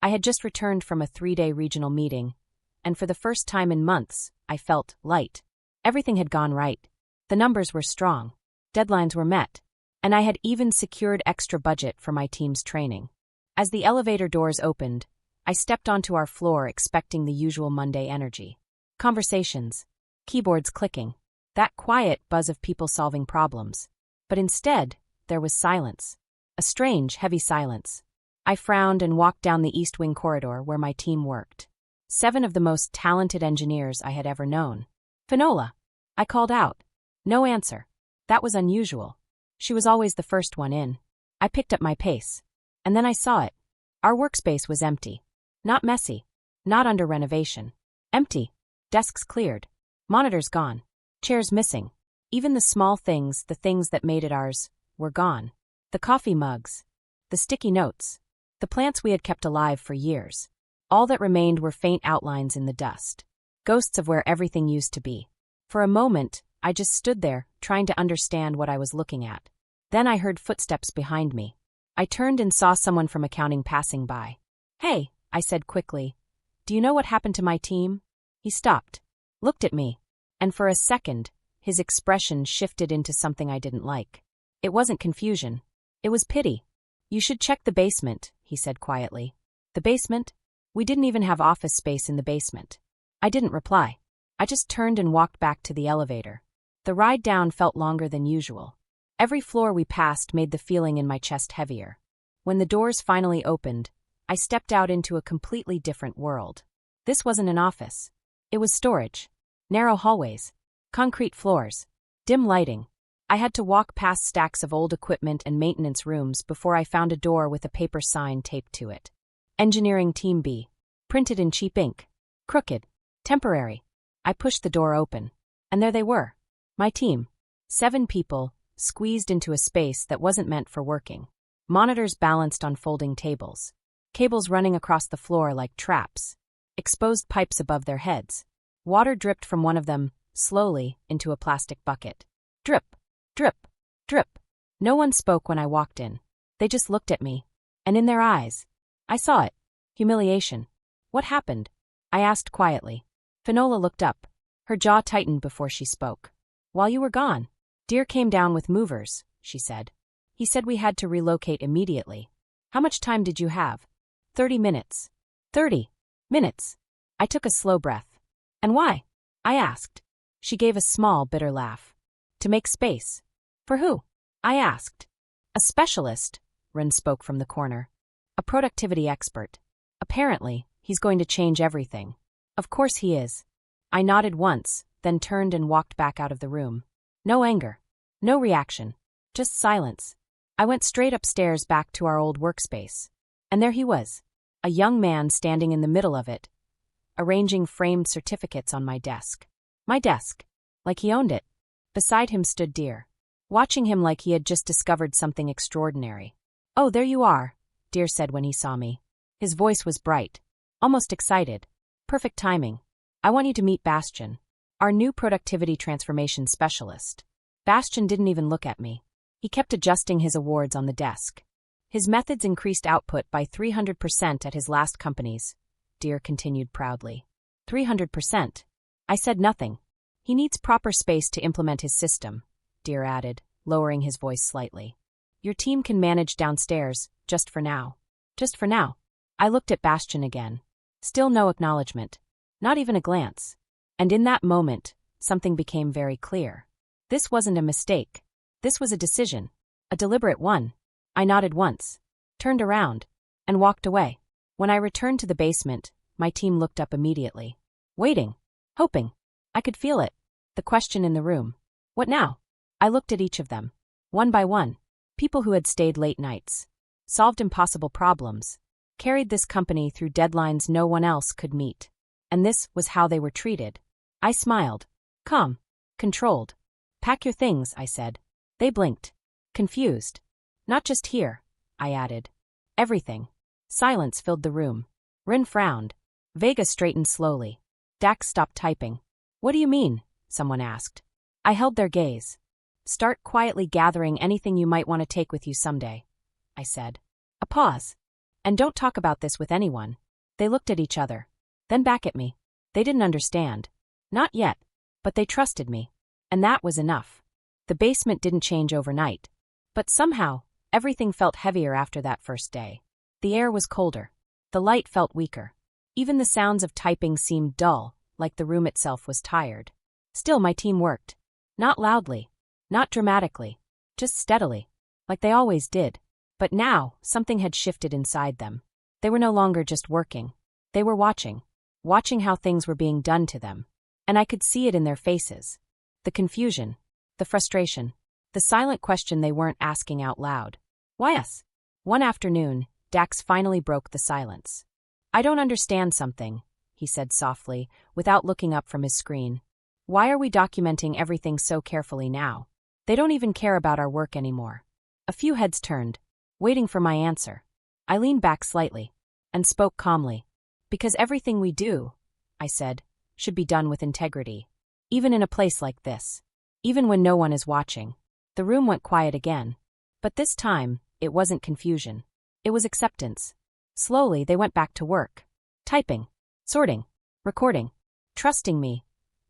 I had just returned from a 3-day regional meeting, and for the first time in months, I felt light. Everything had gone right. The numbers were strong. Deadlines were met. And I had even secured extra budget for my team's training. As the elevator doors opened, I stepped onto our floor expecting the usual Monday energy. Conversations. Keyboards clicking. That quiet buzz of people solving problems. But instead, there was silence. A strange, heavy silence. I frowned and walked down the East Wing corridor where my team worked. 7 of the most talented engineers I had ever known. "Finola," I called out. No answer. That was unusual. She was always the first one in. I picked up my pace. And then I saw it. Our workspace was empty. Not messy. Not under renovation. Empty. Desks cleared. Monitors gone. Chairs missing. Even the small things, the things that made it ours, were gone. The coffee mugs. The sticky notes. The plants we had kept alive for years. All that remained were faint outlines in the dust. Ghosts of where everything used to be. For a moment, I just stood there, trying to understand what I was looking at. Then I heard footsteps behind me. I turned and saw someone from accounting passing by. "Hey," I said quickly. "Do you know what happened to my team?" He stopped, looked at me, and for a second, his expression shifted into something I didn't like. It wasn't confusion. It was pity. "You should check the basement," he said quietly. "The basement?" We didn't even have office space in the basement. I didn't reply. I just turned and walked back to the elevator. The ride down felt longer than usual. Every floor we passed made the feeling in my chest heavier. When the doors finally opened, I stepped out into a completely different world. This wasn't an office. It was storage. Narrow hallways. Concrete floors. Dim lighting. I had to walk past stacks of old equipment and maintenance rooms before I found a door with a paper sign taped to it. Engineering Team B. Printed in cheap ink. Crooked. Temporary. I pushed the door open. And there they were. My team. 7 people, squeezed into a space that wasn't meant for working. Monitors balanced on folding tables. Cables running across the floor like traps. Exposed pipes above their heads. Water dripped from one of them, slowly, into a plastic bucket. Drip. Drip. Drip. No one spoke when I walked in. They just looked at me. And in their eyes, I saw it. Humiliation. "What happened?" I asked quietly. Finola looked up. Her jaw tightened before she spoke. "While you were gone, Deer came down with movers," she said. "He said we had to relocate immediately. How much time did you have?" 30 minutes. 30 minutes. I took a slow breath. "And why?" I asked. She gave a small, bitter laugh. "To make space." "For who?" I asked. "A specialist," Ren spoke from the corner. "A productivity expert. Apparently, he's going to change everything." "Of course he is." I nodded once, then turned and walked back out of the room. No anger. No reaction. Just silence. I went straight upstairs back to our old workspace. And there he was. A young man standing in the middle of it, arranging framed certificates on my desk. My desk. Like he owned it. Beside him stood Deer, watching him like he had just discovered something extraordinary. "Oh, there you are," Deer said when he saw me. His voice was bright. Almost excited. "Perfect timing. I want you to meet Bastian, our new productivity transformation specialist." Bastian didn't even look at me. He kept adjusting his awards on the desk. "His methods increased output by 300% at his last companies," Deer continued proudly. 300%. I said nothing. "He needs proper space to implement his system," Deer added, lowering his voice slightly. "Your team can manage downstairs, just for now." Just for now. I looked at Bastian again. Still no acknowledgement. Not even a glance. And in that moment, something became very clear. This wasn't a mistake. This was a decision. A deliberate one. I nodded once, turned around, and walked away. When I returned to the basement, my team looked up immediately. Waiting. Hoping. I could feel it. The question in the room. What now? I looked at each of them. One by one. People who had stayed late nights. Solved impossible problems. Carried this company through deadlines no one else could meet. And this was how they were treated. I smiled. Calm. Controlled. "Pack your things," I said. They blinked. Confused. "Not just here," I added. "Everything." Silence filled the room. Rin frowned. Vega straightened slowly. Dax stopped typing. "What do you mean?" someone asked. I held their gaze. "Start quietly gathering anything you might want to take with you someday," I said. A pause. And don't talk about this with anyone. They looked at each other. Then back at me. They didn't understand. Not yet. But they trusted me. And that was enough. The basement didn't change overnight. But somehow, everything felt heavier after that first day. The air was colder. The light felt weaker. Even the sounds of typing seemed dull, like the room itself was tired. Still, my team worked. Not loudly. Not dramatically. Just steadily. Like they always did. But now, something had shifted inside them. They were no longer just working. They were watching. Watching how things were being done to them. And I could see it in their faces. The confusion. The frustration. The silent question they weren't asking out loud. Why us? One afternoon, Dax finally broke the silence. I don't understand something, he said softly, without looking up from his screen. Why are we documenting everything so carefully now? They don't even care about our work anymore. A few heads turned, waiting for my answer. I leaned back slightly and spoke calmly. Because everything we do, I said, should be done with integrity. Even in a place like this. Even when no one is watching. The room went quiet again. But this time, it wasn't confusion. It was acceptance. Slowly, they went back to work. Typing. Sorting. Recording. Trusting me.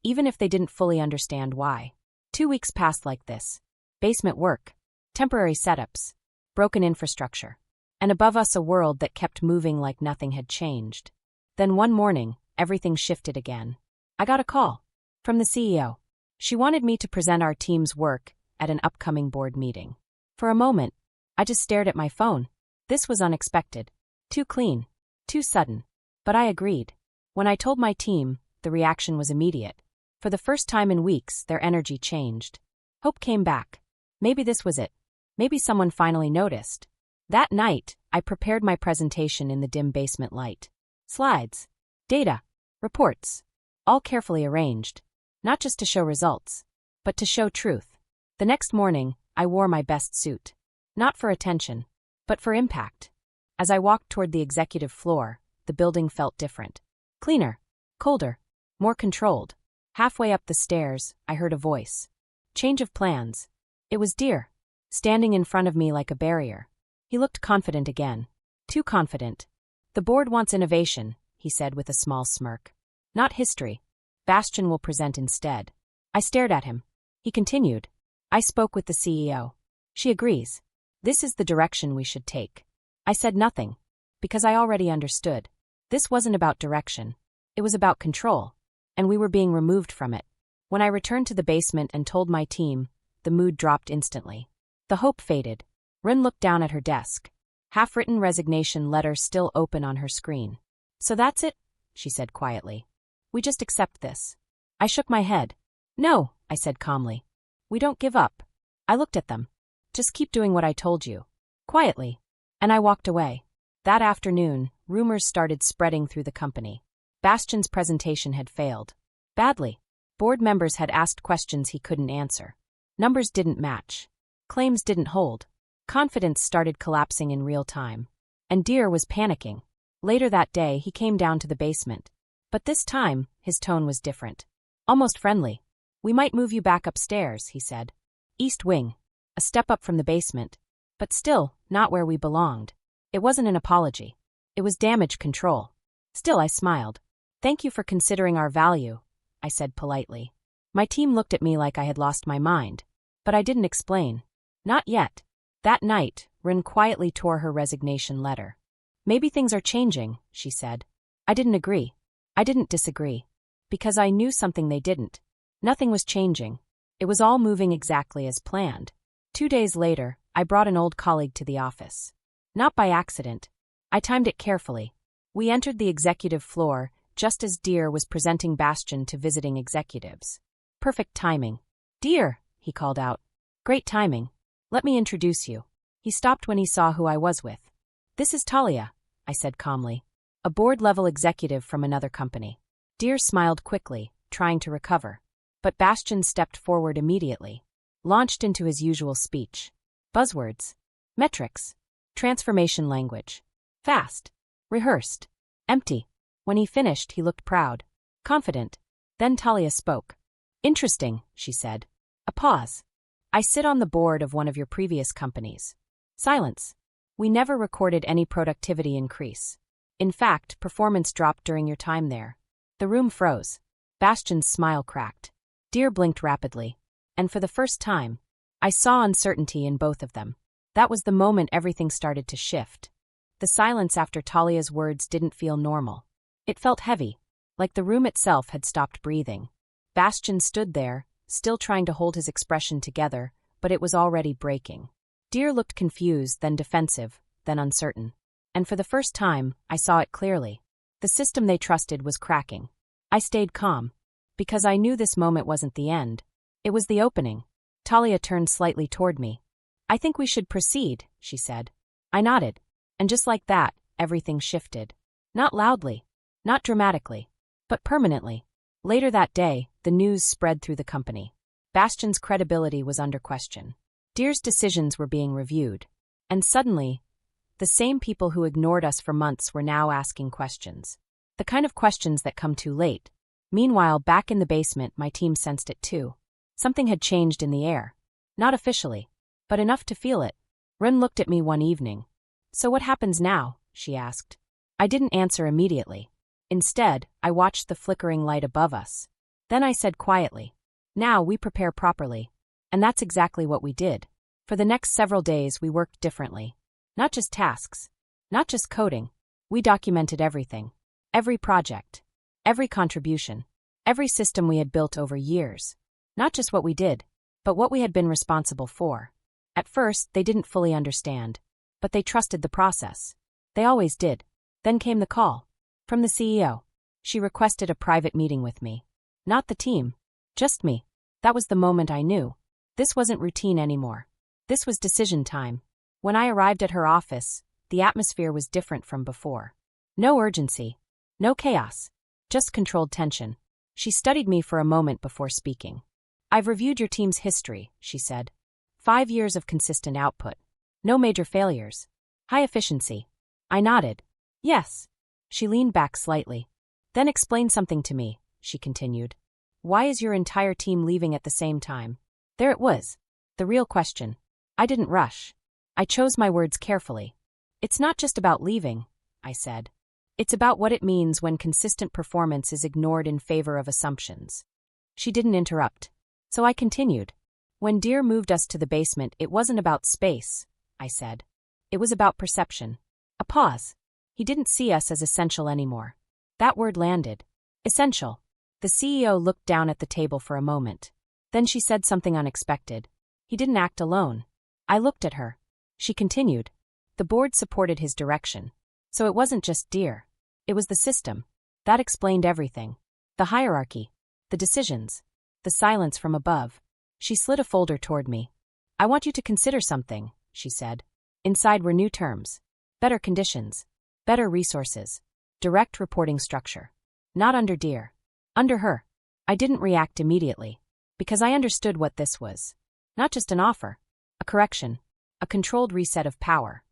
Even if they didn't fully understand why. 2 weeks passed like this. Basement work. Temporary setups. Broken infrastructure. And above us a world that kept moving like nothing had changed. Then one morning, everything shifted again. I got a call. From the CEO. She wanted me to present our team's work at an upcoming board meeting. For a moment, I just stared at my phone. This was unexpected. Too clean. Too sudden. But I agreed. When I told my team, the reaction was immediate. For the first time in weeks, their energy changed. Hope came back. Maybe this was it. Maybe someone finally noticed. That night, I prepared my presentation in the dim basement light. Slides. Data. Reports. All carefully arranged. Not just to show results, but to show truth. The next morning, I wore my best suit. Not for attention, but for impact. As I walked toward the executive floor, the building felt different. Cleaner. Colder. More controlled. Halfway up the stairs, I heard a voice. Change of plans. It was Deer, standing in front of me like a barrier. He looked confident again. Too confident. The board wants innovation, he said with a small smirk. Not history. Bastion will present instead. I stared at him. He continued. I spoke with the CEO. She agrees. This is the direction we should take. I said nothing. Because I already understood. This wasn't about direction. It was about control. And we were being removed from it. When I returned to the basement and told my team, the mood dropped instantly. The hope faded. Rin looked down at her desk. Half-written resignation letter still open on her screen. So that's it? She said quietly. We just accept this. I shook my head. No, I said calmly. We don't give up. I looked at them. Just keep doing what I told you. Quietly. And I walked away. That afternoon, rumors started spreading through the company. Bastion's presentation had failed. Badly. Board members had asked questions he couldn't answer. Numbers didn't match. Claims didn't hold. Confidence started collapsing in real time. And Deer was panicking. Later that day, he came down to the basement. But this time, his tone was different. Almost friendly. We might move you back upstairs, he said. East wing. A step up from the basement. But still, not where we belonged. It wasn't an apology. It was damage control. Still, I smiled. Thank you for considering our value, I said politely. My team looked at me like I had lost my mind. But I didn't explain. Not yet. That night, Rin quietly tore her resignation letter. Maybe things are changing, she said. I didn't agree. I didn't disagree. Because I knew something they didn't. Nothing was changing. It was all moving exactly as planned. 2 days later, I brought an old colleague to the office. Not by accident. I timed it carefully. We entered the executive floor just as Deer was presenting Bastion to visiting executives. Perfect timing. Deer, he called out. Great timing. Let me introduce you. He stopped when he saw who I was with. This is Talia, I said calmly. A board-level executive from another company. Deer smiled quickly, trying to recover. But Bastion stepped forward immediately. Launched into his usual speech. Buzzwords. Metrics. Transformation language. Fast. Rehearsed. Empty. When he finished, he looked proud. Confident. Then Talia spoke. Interesting, she said. A pause. I sit on the board of one of your previous companies. Silence. We never recorded any productivity increase. In fact, performance dropped during your time there. The room froze. Bastian's smile cracked. Dear blinked rapidly. And for the first time, I saw uncertainty in both of them. That was the moment everything started to shift. The silence after Talia's words didn't feel normal. It felt heavy, like the room itself had stopped breathing. Bastian stood there, still trying to hold his expression together, but it was already breaking. Dear looked confused, then defensive, then uncertain. And for the first time, I saw it clearly. The system they trusted was cracking. I stayed calm, because I knew this moment wasn't the end. It was the opening. Talia turned slightly toward me. I think we should proceed, she said. I nodded. And just like that, everything shifted. Not loudly, not dramatically, but permanently. Later that day, the news spread through the company. Bastian's credibility was under question. Dear's decisions were being reviewed. And suddenly, the same people who ignored us for months were now asking questions. The kind of questions that come too late. Meanwhile, back in the basement, my team sensed it too. Something had changed in the air. Not officially, but enough to feel it. Ren looked at me one evening. So what happens now? She asked. I didn't answer immediately. Instead, I watched the flickering light above us. Then I said quietly, now we prepare properly. And that's exactly what we did. For the next several days, we worked differently. Not just tasks. Not just coding. We documented everything. Every project. Every contribution. Every system we had built over years. Not just what we did, but what we had been responsible for. At first, they didn't fully understand. But they trusted the process. They always did. Then came the call. From the CEO. She requested a private meeting with me. Not the team. Just me. That was the moment I knew. This wasn't routine anymore. This was decision time. When I arrived at her office, the atmosphere was different from before. No urgency. No chaos. Just controlled tension. She studied me for a moment before speaking. I've reviewed your team's history, she said. 5 years of consistent output. No major failures. High efficiency. I nodded. Yes. She leaned back slightly. Then explain something to me, she continued. Why is your entire team leaving at the same time? There it was. The real question. I didn't rush. I chose my words carefully. It's not just about leaving, I said. It's about what it means when consistent performance is ignored in favor of assumptions. She didn't interrupt. So I continued. When Dear moved us to the basement, it wasn't about space, I said. It was about perception. A pause. He didn't see us as essential anymore. That word landed. Essential. The CEO looked down at the table for a moment. Then she said something unexpected. He didn't act alone. I looked at her. She continued. The board supported his direction. So it wasn't just Dear. It was the system. That explained everything. The hierarchy. The decisions. The silence from above. She slid a folder toward me. I want you to consider something, she said. Inside were new terms. Better conditions. Better resources. Direct reporting structure. Not under Dear. Under her. I didn't react immediately. Because I understood what this was. Not just an offer. A correction. A controlled reset of power.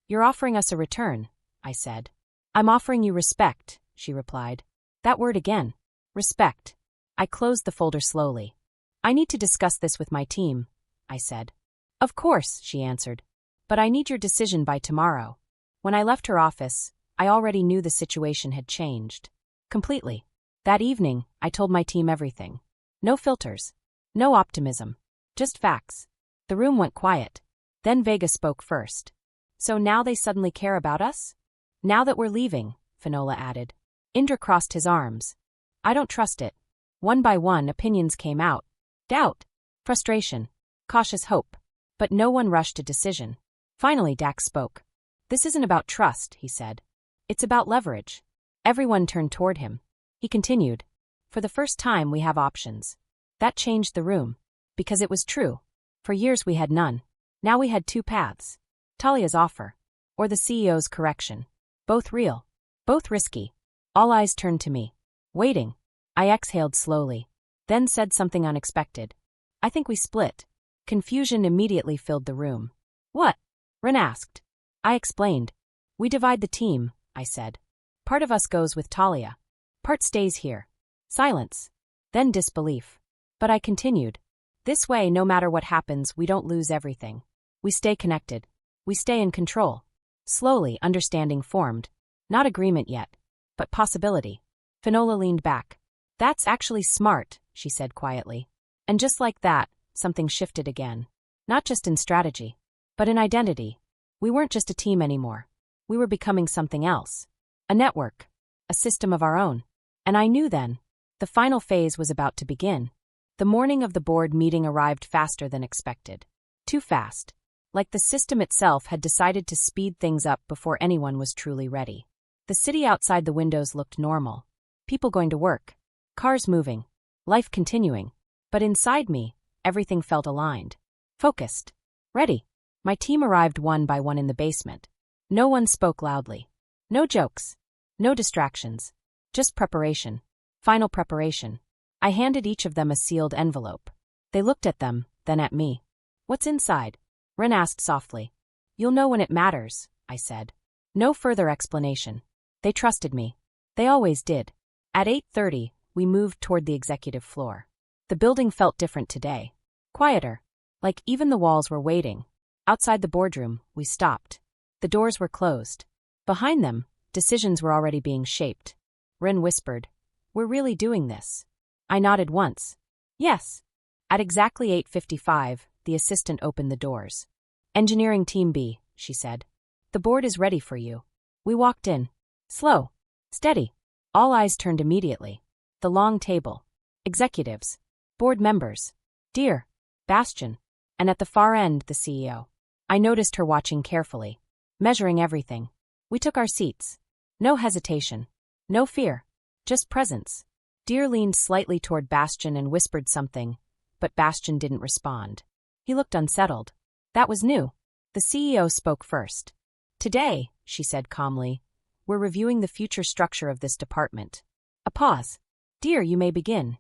You're offering us a return, I said. I'm offering you respect, she replied. That word again. Respect. I closed the folder slowly. I need to discuss this with my team, I said. Of course, she answered. But I need your decision by tomorrow. When I left her office, I already knew the situation had changed. Completely. That evening, I told my team everything. No filters. No optimism. Just facts. The room went quiet. Then Vega spoke first. So now they suddenly care about us? Now that we're leaving, Finola added. Indra crossed his arms. I don't trust it. One by one, opinions came out. Doubt. Frustration. Cautious hope. But no one rushed a decision. Finally, Dax spoke. This isn't about trust, he said. It's about leverage. Everyone turned toward him. He continued. For the first time, we have options. That changed the room. Because it was true. For years we had none. Now we had 2 paths. Talia's offer. Or the CEO's correction. Both real. Both risky. All eyes turned to me. Waiting. I exhaled slowly. Then said something unexpected. I think we split. Confusion immediately filled the room. What? Ren asked. I explained. We divide the team, I said. Part of us goes with Talia. Part stays here. Silence. Then disbelief. But I continued. This way, no matter what happens, we don't lose everything. We stay connected. We stay in control. Slowly, understanding formed. Not agreement yet, but possibility. Finola leaned back. "That's actually smart," she said quietly. And just like that, something shifted again. Not just in strategy, but in identity. We weren't just a team anymore. We were becoming something else. A network. A system of our own. And I knew then. The final phase was about to begin. The morning of the board meeting arrived faster than expected. Too fast. Like the system itself had decided to speed things up before anyone was truly ready. The city outside the windows looked normal. People going to work. Cars moving. Life continuing. But inside me, everything felt aligned. Focused. Ready. My team arrived one by one in the basement. No one spoke loudly. No jokes. No distractions. Just preparation. Final preparation. I handed each of them a sealed envelope. They looked at them, then at me. "What's inside?" Ren asked softly. "You'll know when it matters," I said. No further explanation. They trusted me. They always did. At 8:30, we moved toward the executive floor. The building felt different today. Quieter. Like even the walls were waiting. Outside the boardroom, we stopped. The doors were closed. Behind them, decisions were already being shaped. Ren whispered, "We're really doing this." I nodded once. "Yes." At exactly 8:55, the assistant opened the doors. "Engineering Team B," she said. "The board is ready for you." We walked in. Slow. Steady. All eyes turned immediately. The long table. Executives. Board members. Dear. Bastian. And at the far end, the CEO. I noticed her watching carefully. Measuring everything. We took our seats. No hesitation. No fear. Just presence. Dear leaned slightly toward Bastian and whispered something, but Bastian didn't respond. He looked unsettled. That was new. The CEO spoke first. "Today," she said calmly, "we're reviewing the future structure of this department." A pause. "Dear, you may begin."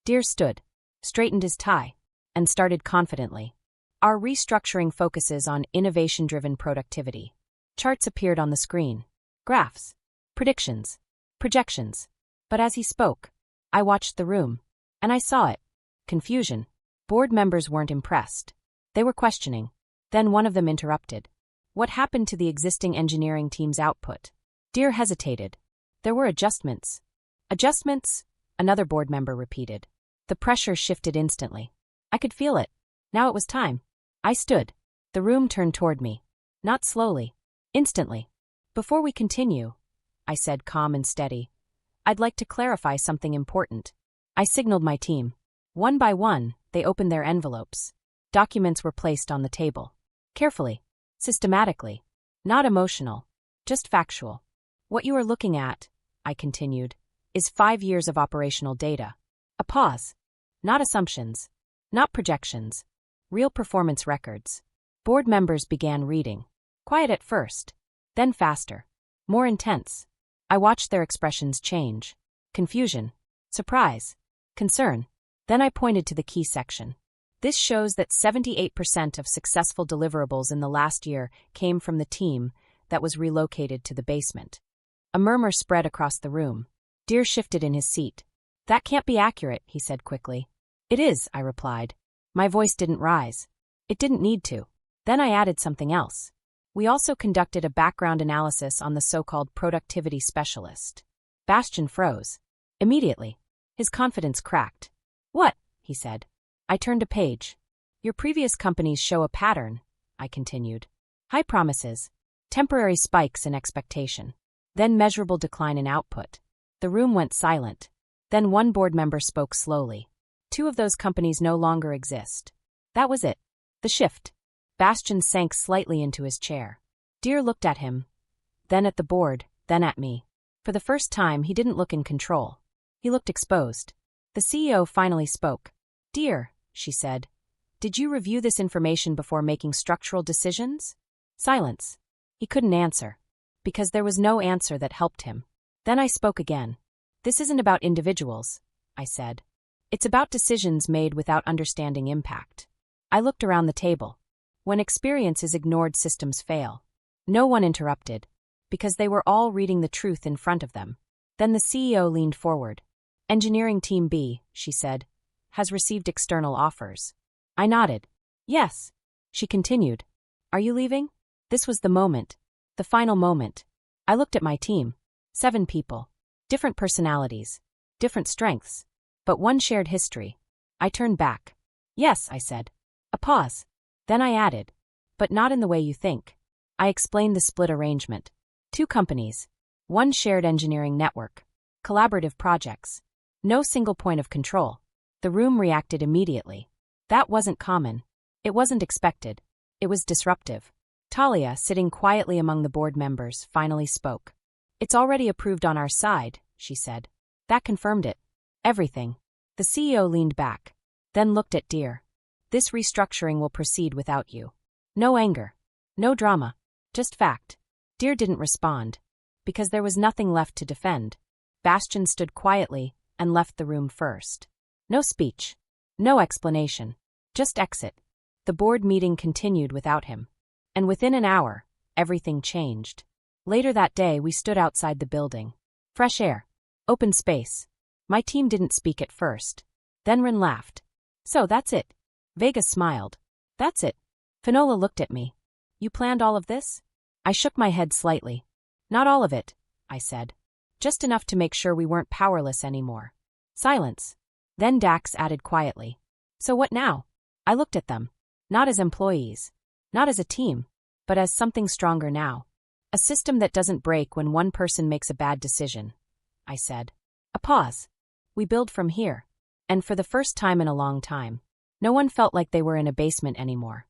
Dear stood, straightened his tie, and started confidently. "Our restructuring focuses on innovation-driven productivity." Charts appeared on the screen. Graphs. Predictions. Projections. But as he spoke, I watched the room. And I saw it. Confusion. Board members weren't impressed. They were questioning. Then one of them interrupted. "What happened to the existing engineering team's output?" Dear hesitated. "There were adjustments." "Adjustments?" Another board member repeated. The pressure shifted instantly. I could feel it. Now it was time. I stood. The room turned toward me. Not slowly. Instantly. "Before we continue," I said calm and steady, "I'd like to clarify something important." I signaled my team. One by one, they opened their envelopes. Documents were placed on the table. Carefully. Systematically. Not emotional. Just factual. "What you are looking at," I continued, "is 5 years of operational data." A pause. Not assumptions. Not projections. Real performance records. Board members began reading. Quiet at first. Then faster. More intense. I watched their expressions change. Confusion. Surprise. Concern. Then I pointed to the key section. "This shows that 78% of successful deliverables in the last year came from the team that was relocated to the basement." A murmur spread across the room. Dear shifted in his seat. "That can't be accurate," he said quickly. "It is," I replied. My voice didn't rise. It didn't need to. Then I added something else. "We also conducted a background analysis on the so-called productivity specialist." Bastian froze. Immediately. His confidence cracked. "What?" he said. I turned a page. "Your previous companies show a pattern," I continued. "High promises. Temporary spikes in expectation. Then measurable decline in output." The room went silent. Then one board member spoke slowly. "2 of those companies no longer exist." That was it. The shift. Bastian sank slightly into his chair. Dear looked at him. Then at the board, then at me. For the first time, he didn't look in control. He looked exposed. The CEO finally spoke. "Dear," she said, "did you review this information before making structural decisions?" Silence. He couldn't answer. Because there was no answer that helped him. Then I spoke again. "This isn't about individuals," I said. "It's about decisions made without understanding impact." I looked around the table. When experience is ignored, systems fail. No one interrupted. Because they were all reading the truth in front of them. Then the CEO leaned forward. "Engineering Team B," she said, "has received external offers." I nodded. "Yes." She continued. "Are you leaving?" This was the moment. The final moment. I looked at my team. 7 people. Different personalities. Different strengths. But one shared history. I turned back. Yes, I said. A pause. Then I added. But not in the way you think. I explained the split arrangement. 2 companies. One shared engineering network. Collaborative projects. No single point of control. The room reacted immediately. That wasn't common. It wasn't expected. It was disruptive. Talia, sitting quietly among the board members, finally spoke. It's already approved on our side, she said. That confirmed it. Everything. The CEO leaned back. Then looked at Dear. This restructuring will proceed without you. No anger. No drama. Just fact. Dear didn't respond. Because there was nothing left to defend. Bastian stood quietly and left the room first. No speech. No explanation. Just exit. The board meeting continued without him. And within an hour, everything changed. Later that day, we stood outside the building. Fresh air. Open space. My team didn't speak at first. Then Rin laughed. So that's it. Vega smiled. That's it. Finola looked at me. You planned all of this? I shook my head slightly. Not all of it, I said. Just enough to make sure we weren't powerless anymore. Silence. Then Dax added quietly. So what now? I looked at them. Not as employees. Not as a team. But as something stronger now. A system that doesn't break when one person makes a bad decision. I said. A pause. We build from here. And for the first time in a long time, no one felt like they were in a basement anymore.